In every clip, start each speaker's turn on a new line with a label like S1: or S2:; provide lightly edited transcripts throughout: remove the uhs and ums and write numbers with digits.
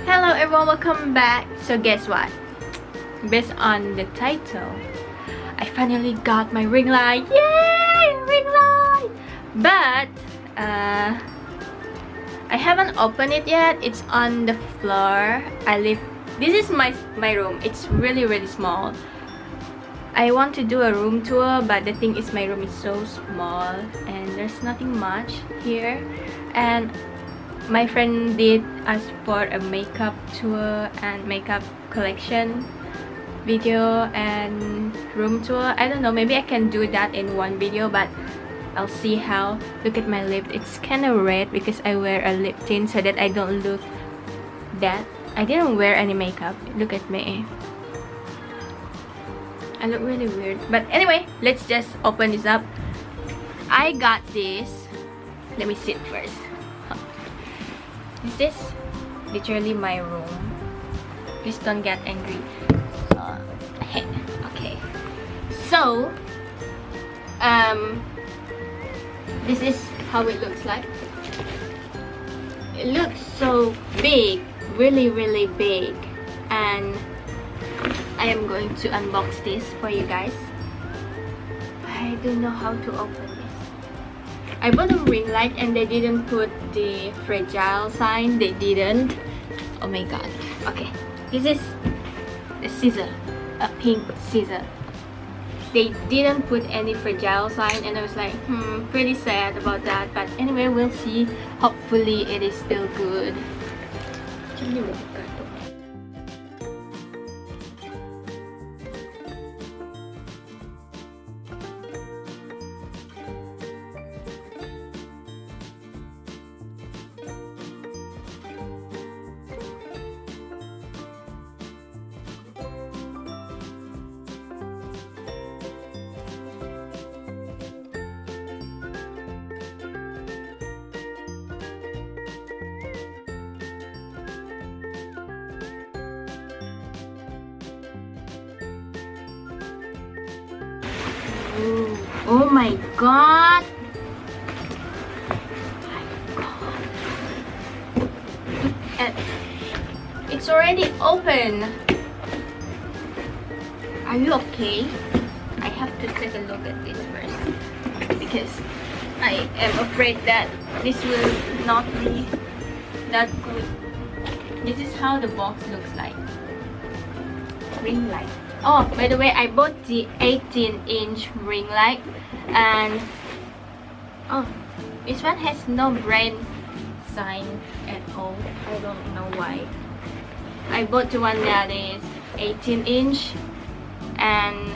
S1: Hello everyone, welcome back. So guess what? Based on the title, I finally got my ring light. Yay! Ring light! But I haven't opened it yet. It's on the floor. This is my room. It's really small. I want to do a room tour, but the thing is my room is so small and there's nothing much here. And my friend did ask for a makeup tour and makeup collection video and room tour. I don't know, maybe I can do that in one video, but I'll see how. Look at my lip. It's kind of red because I wear a lip tint so that I don't look that. I didn't wear any makeup. Look at me. I look really weird. But anyway, let's just open this up. I got this. Let me sit first. This is literally my room. Please don't get angry. Okay. So, this is how it looks like. It looks so big, really big, and I am going to unbox this for you guys. I don't know how to open this. I bought a ring light and they didn't put the fragile sign. They didn't. Oh my god. Okay, this is the scissor, a pink scissor. They didn't put any fragile sign and I was like, pretty sad about that. But anyway, we'll see. Hopefully it is still good. Oh my god! It's already open. Are you okay? I have to take a look at this first because I am afraid that this will not be that good. This is how the box looks like. Ring light. Oh, by the way, I bought the 18-inch ring light, and oh, this one has no brand sign at all. I don't know why. I bought the one that is 18-inch, and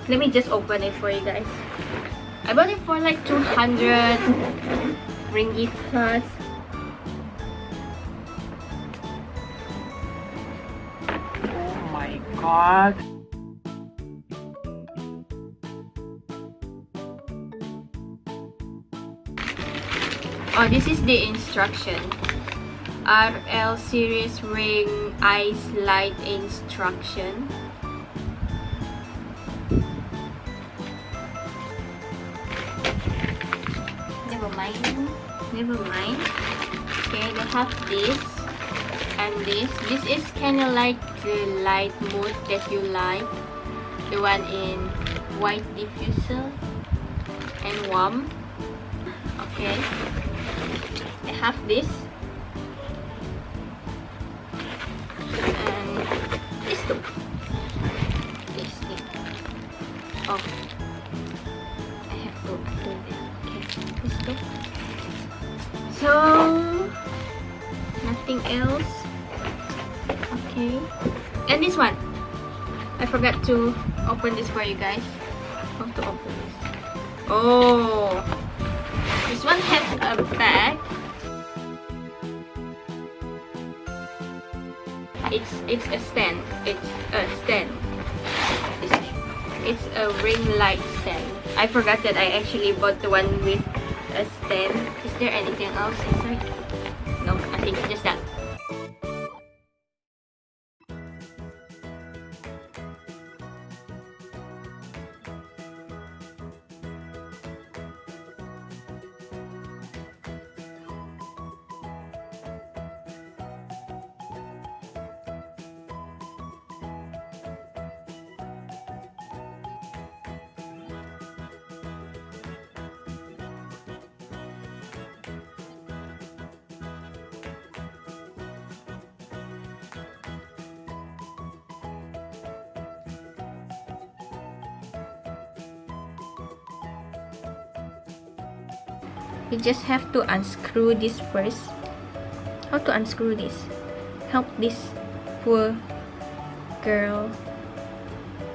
S1: let me just open it for you guys. I bought it for like 200 ringgit plus.
S2: God.
S1: Oh, this is the instruction. RL series ring eyes light instruction. Never mind. Okay, they have this and this. This is kind of like the light mode that you like, the one in white diffuser and warm. Okay, I have this and this too. This thing. Oh, I have to do that. Okay, this too. So nothing else. Okay. And this one, I forgot to open this for you guys. How to open this? Oh, this one has a bag. It's a stand. It's a stand. It's a ring light stand. I forgot that I actually bought the one with a stand. Is there anything else inside? No, I think just that. You just have to unscrew this first. How to unscrew this? Help this poor girl.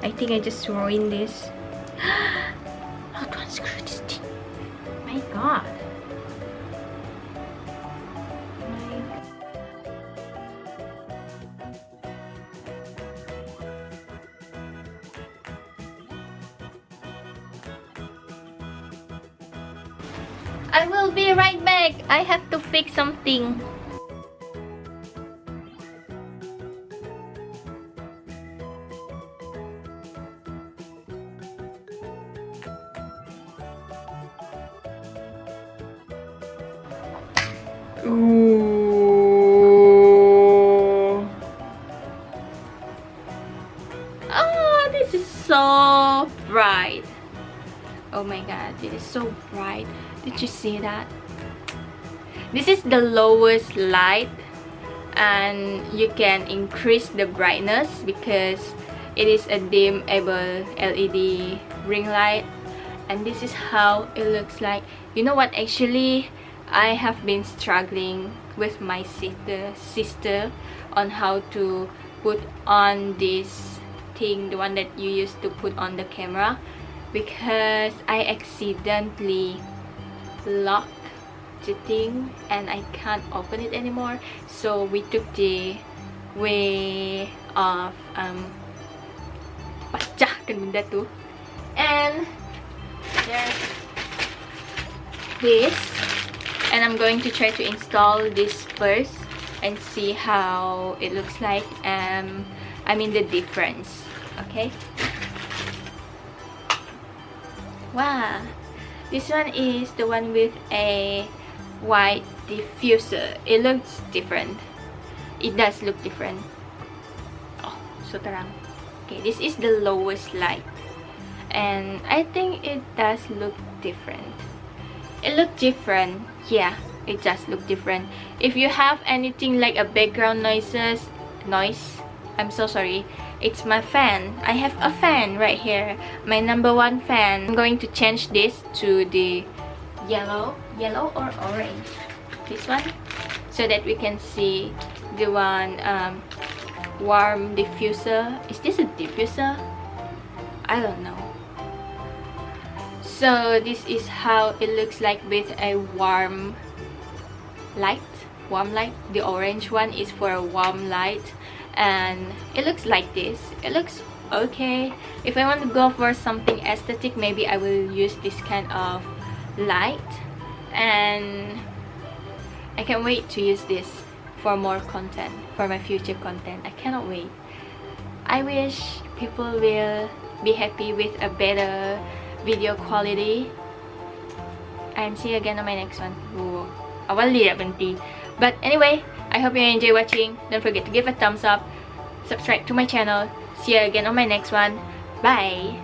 S1: I think I just ruined this. How to unscrew this thing? My god. I will be right back. I have to fix something. Ooh. Oh, this is so bright. Oh my god, it is so bright. Did you see that? This is the lowest light, and you can increase the brightness because it is a dimmable LED ring light. And this is how it looks like. You know what, actually I have been struggling with my sister on how to put on this thing, the one that you used to put on the camera, because I accidentally locked the thing and I can't open it anymore. So we took the way of pecah kan benda tu, and there's this, and I'm going to try to install this first and see how it looks like. I mean the difference. Okay. Wow, this one is the one with a white diffuser. It looks different. It does look different. Oh, so terang. Okay, this is the lowest light, and I think it does look different. It looks different. Yeah, it does look different. If you have anything like a background noise, I'm so sorry. It's my fan. I have a fan right here, my #1 fan. I'm going to change this to the yellow or orange, this one, so that we can see the one warm diffuser. Is this a diffuser? I don't know. So this is how it looks like with a warm light. The orange one is for a warm light, and it looks like this. It looks okay. If I want to go for something aesthetic, maybe I will use this kind of light, and I can't wait to use this for more content, for my future content. I cannot wait. I wish people will be happy with a better video quality, and see you again on my next one. Ooh, awal tidak berhenti. But anyway, I hope you enjoy watching. Don't forget to give a thumbs up, subscribe to my channel. See you again on my next one. Bye.